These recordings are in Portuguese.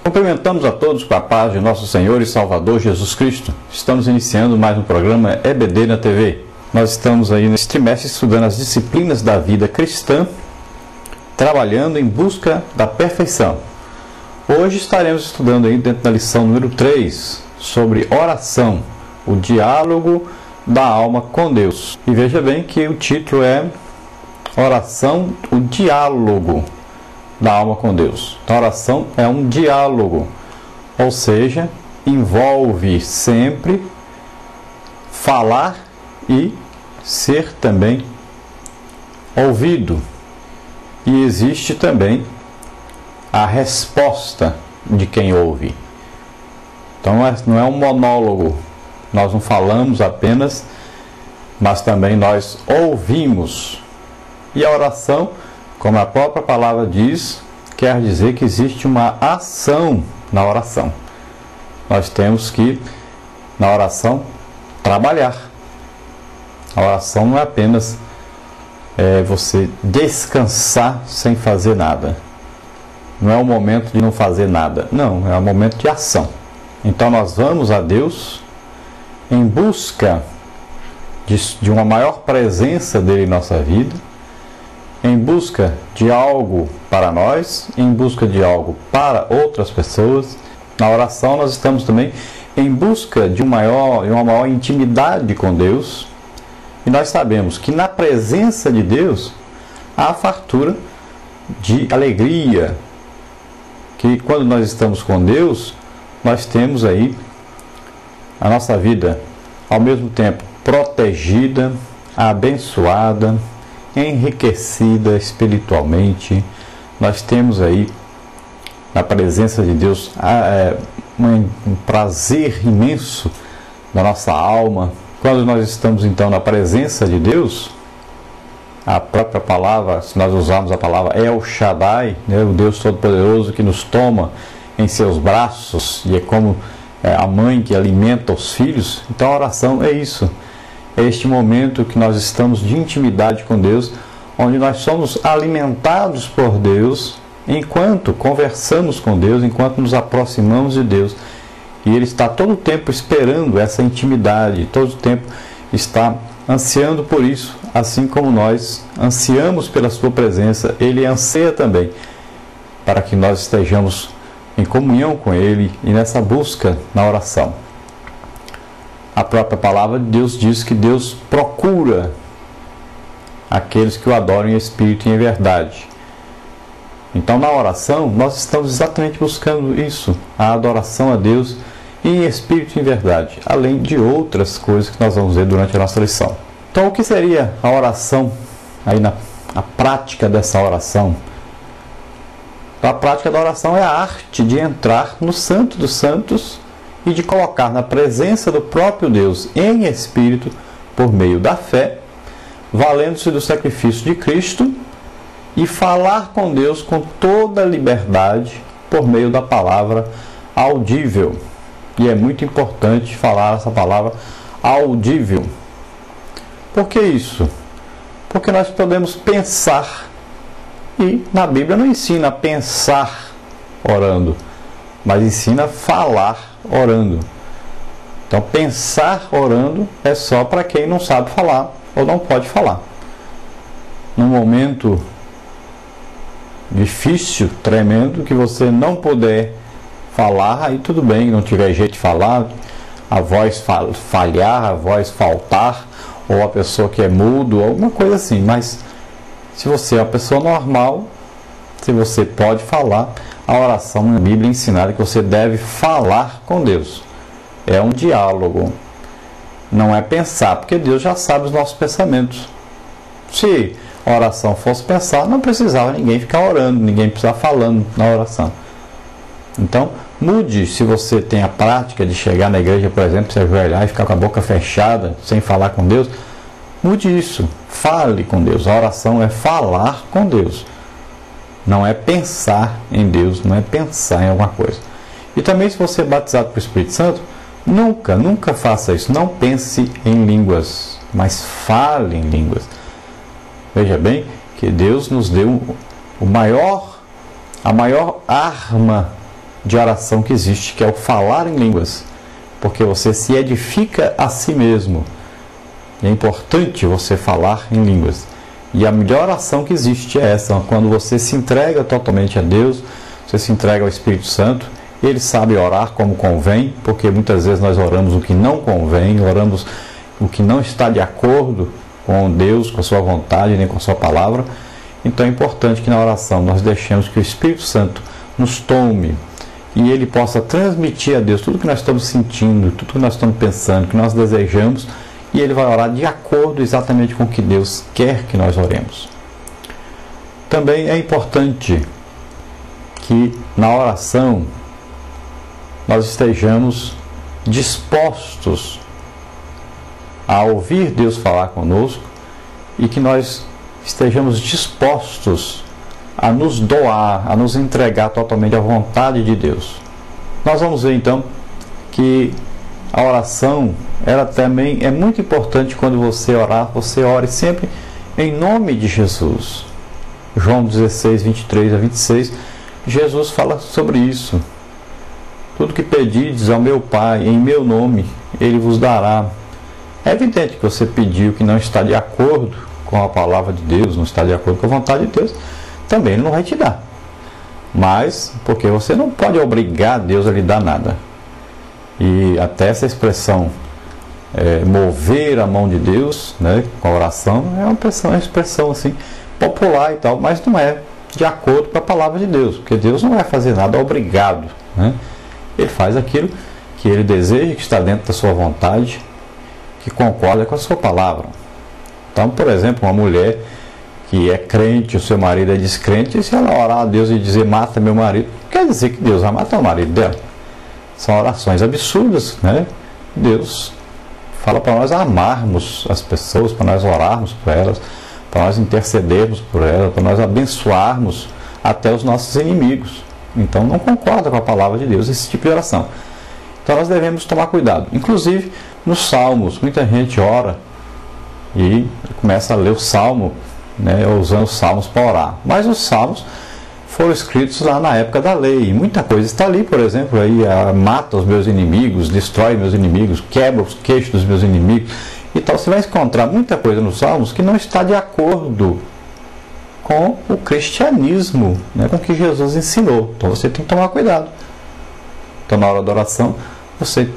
Cumprimentamos a todos com a paz de nosso Senhor e Salvador Jesus Cristo. Estamos iniciando mais um programa EBD na TV. Nós estamos aí nesse trimestre estudando as disciplinas da vida cristã, trabalhando em busca da perfeição. Hoje estaremos estudando aí dentro da lição número 3 sobre oração, o diálogo da alma com Deus. E veja bem que o título é Oração, o diálogo da alma com Deus. Então, a oração é um diálogo, ou seja, envolve sempre falar e ser também ouvido. E existe também a resposta de quem ouve. Então não é um monólogo, nós não falamos apenas, mas também nós ouvimos. E a oração, como a própria palavra diz, quer dizer que existe uma ação na oração. Nós temos que, na oração, trabalhar. A oração não é apenas você descansar sem fazer nada. Não é o momento de não fazer nada. Não, é o momento de ação. Então nós vamos a Deus em busca de uma maior presença dele em nossa vida, em busca de algo para nós, em busca de algo para outras pessoas. Na oração nós estamos também em busca de uma maior intimidade com Deus. E nós sabemos que na presença de Deus há fartura de alegria. Que quando nós estamos com Deus, nós temos aí a nossa vida ao mesmo tempo protegida, abençoada, enriquecida espiritualmente. Nós temos aí na presença de Deus um prazer imenso da nossa alma. Quando nós estamos então na presença de Deus, a própria palavra, se nós usarmos a palavra El Shaddai, né, o Deus Todo-Poderoso que nos toma em seus braços, e é como a mãe que alimenta os filhos. Então a oração é isso. É este momento que nós estamos de intimidade com Deus, onde nós somos alimentados por Deus, enquanto conversamos com Deus, enquanto nos aproximamos de Deus. E Ele está todo o tempo esperando essa intimidade, todo o tempo está ansiando por isso, assim como nós ansiamos pela Sua presença. Ele anseia também para que nós estejamos em comunhão com Ele e nessa busca na oração. A própria palavra de Deus diz que Deus procura aqueles que o adoram em espírito e em verdade. Então, na oração, nós estamos exatamente buscando isso, a adoração a Deus em espírito e em verdade, além de outras coisas que nós vamos ver durante a nossa lição. Então, o que seria a oração, aí a prática dessa oração? A prática da oração é a arte de entrar no Santo dos Santos e de colocar na presença do próprio Deus em espírito, por meio da fé, valendo-se do sacrifício de Cristo, e falar com Deus com toda a liberdade por meio da palavra audível. E é muito importante falar essa palavra audível. Por que isso? Porque nós podemos pensar, e na Bíblia não ensina a pensar orando, mas ensina a falar orando. Então, pensar orando é só para quem não sabe falar ou não pode falar. Num momento difícil, tremendo, que você não puder falar, aí tudo bem, não tiver jeito de falar, a voz falhar, a voz faltar, ou a pessoa que é mudo, ou alguma coisa assim. Mas se você é uma pessoa normal, se você pode falar, a oração na Bíblia ensina que você deve falar com Deus. É um diálogo, não é pensar, porque Deus já sabe os nossos pensamentos. Se a oração fosse pensar, não precisava ninguém ficar orando, ninguém precisava falando na oração. Então, mude, se você tem a prática de chegar na igreja, por exemplo, se ajoelhar e ficar com a boca fechada, sem falar com Deus, mude isso, fale com Deus. A oração é falar com Deus. Não é pensar em Deus, não é pensar em alguma coisa. E também, se você é batizado pelo Espírito Santo, nunca faça isso. Não pense em línguas, mas fale em línguas. Veja bem que Deus nos deu a maior arma de oração que existe, que é o falar em línguas, porque você se edifica a si mesmo. É importante você falar em línguas. E a melhor oração que existe é essa, quando você se entrega totalmente a Deus, você se entrega ao Espírito Santo. Ele sabe orar como convém, porque muitas vezes nós oramos o que não convém, oramos o que não está de acordo com Deus, com a sua vontade, nem com a sua palavra. Então é importante que na oração nós deixemos que o Espírito Santo nos tome e ele possa transmitir a Deus tudo que nós estamos sentindo, tudo que nós estamos pensando, que nós desejamos, e ele vai orar de acordo exatamente com o que Deus quer que nós oremos. Também é importante que na oração nós estejamos dispostos a ouvir Deus falar conosco e que nós estejamos dispostos a nos doar, a nos entregar totalmente à vontade de Deus. Nós vamos ver então que a oração, ela também é muito importante. Quando você orar, você ore sempre em nome de Jesus. João 16, 23 a 26, Jesus fala sobre isso. Tudo que pedirdes ao meu Pai em meu nome, Ele vos dará. É evidente que você pediu que não está de acordo com a palavra de Deus, não está de acordo com a vontade de Deus, também Ele não vai te dar. Mas, porque você não pode obrigar Deus a lhe dar nada. E até essa expressão, mover a mão de Deus, né, com a oração, é uma expressão assim, popular e tal, mas não é de acordo com a palavra de Deus, porque Deus não vai fazer nada obrigado, né? Ele faz aquilo que Ele deseja, que está dentro da sua vontade, que concorda com a sua palavra. Então, por exemplo, uma mulher que é crente, o seu marido é descrente, e se ela orar a Deus e dizer mata meu marido, quer dizer que Deus vai matar o marido dela. São orações absurdas, né? Deus fala para nós amarmos as pessoas, para nós orarmos por elas, para nós intercedermos por elas, para nós abençoarmos até os nossos inimigos. Então não concorda com a palavra de Deus esse tipo de oração. Então nós devemos tomar cuidado. Inclusive nos salmos, muita gente ora e começa a ler o salmo, né, usando os salmos para orar. Mas os salmos foram escritos lá na época da lei. E muita coisa está ali, por exemplo, aí, mata os meus inimigos, destrói meus inimigos, quebra os queixos dos meus inimigos. Então você vai encontrar muita coisa nos salmos que não está de acordo com o cristianismo, né, com o que Jesus ensinou. Então você tem que tomar cuidado. Então na hora da oração você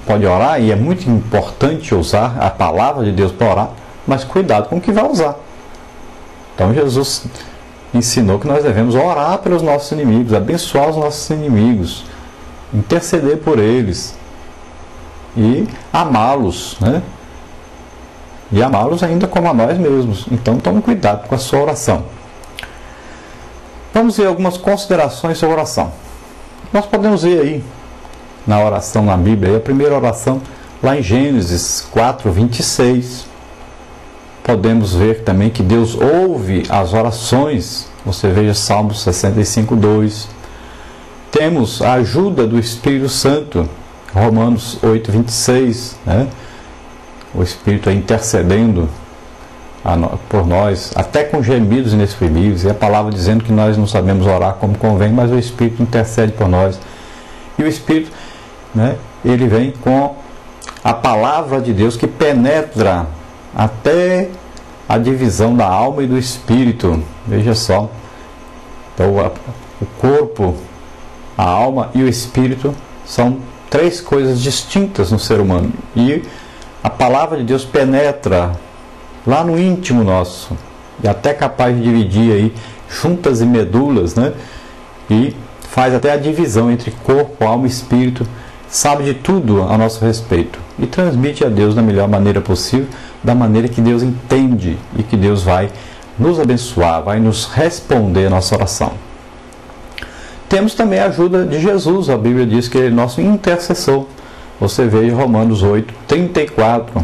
pode orar, e é muito importante usar a palavra de Deus para orar, mas cuidado com o que vai usar. Então Jesus ensinou que nós devemos orar pelos nossos inimigos, abençoar os nossos inimigos, interceder por eles e amá-los, né? E amá-los ainda como a nós mesmos. Então tome cuidado com a sua oração. Vamos ver algumas considerações sobre oração. Nós podemos ver aí na oração na Bíblia, a primeira oração lá em Gênesis 4, 26. Podemos ver também que Deus ouve as orações. Você veja Salmos 65, 2. Temos a ajuda do Espírito Santo, Romanos 8, 26, né? O Espírito intercedendo por nós, até com gemidos inexprimíveis, e a palavra dizendo que nós não sabemos orar como convém, mas o Espírito intercede por nós. E o Espírito, né, ele vem com a palavra de Deus que penetra até a divisão da alma e do espírito. Veja só. Então o corpo, a alma e o espírito são três coisas distintas no ser humano. E a palavra de Deus penetra lá no íntimo nosso, e até capaz de dividir aí juntas e medulas, né? E faz até a divisão entre corpo, alma e espírito, sabe de tudo a nosso respeito e transmite a Deus da melhor maneira possível, da maneira que Deus entende, e que Deus vai nos abençoar, vai nos responder a nossa oração. Temos também a ajuda de Jesus. A Bíblia diz que Ele é nosso intercessor. Você vê em Romanos 8, 34,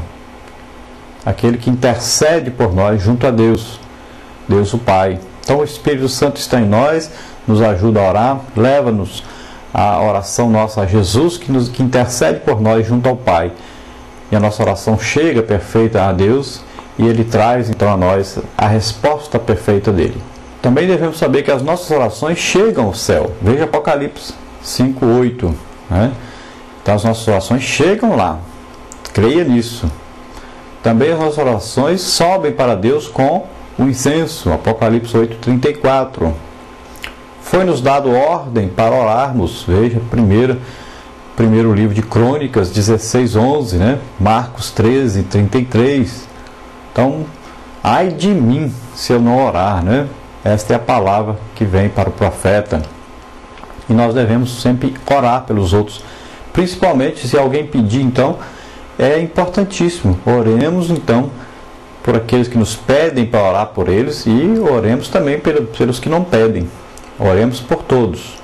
aquele que intercede por nós junto a Deus, Deus o Pai. Então o Espírito Santo está em nós, nos ajuda a orar, leva-nos a oração nossa a Jesus, que intercede por nós junto ao Pai. E a nossa oração chega perfeita a Deus, e Ele traz então a nós a resposta perfeita dele. Também devemos saber que as nossas orações chegam ao céu. Veja Apocalipse, 5:8, né? Então as nossas orações chegam lá, creia nisso. Também as nossas orações sobem para Deus com o incenso, Apocalipse 8:34. Foi-nos dado ordem para orarmos, veja, primeiro livro de Crônicas 16:11, né? Marcos 13:33. Então, ai de mim se eu não orar, né? Esta é a palavra que vem para o profeta. E nós devemos sempre orar pelos outros, principalmente se alguém pedir. Então é importantíssimo, oremos então por aqueles que nos pedem para orar por eles, e oremos também pelos que não pedem, oremos por todos.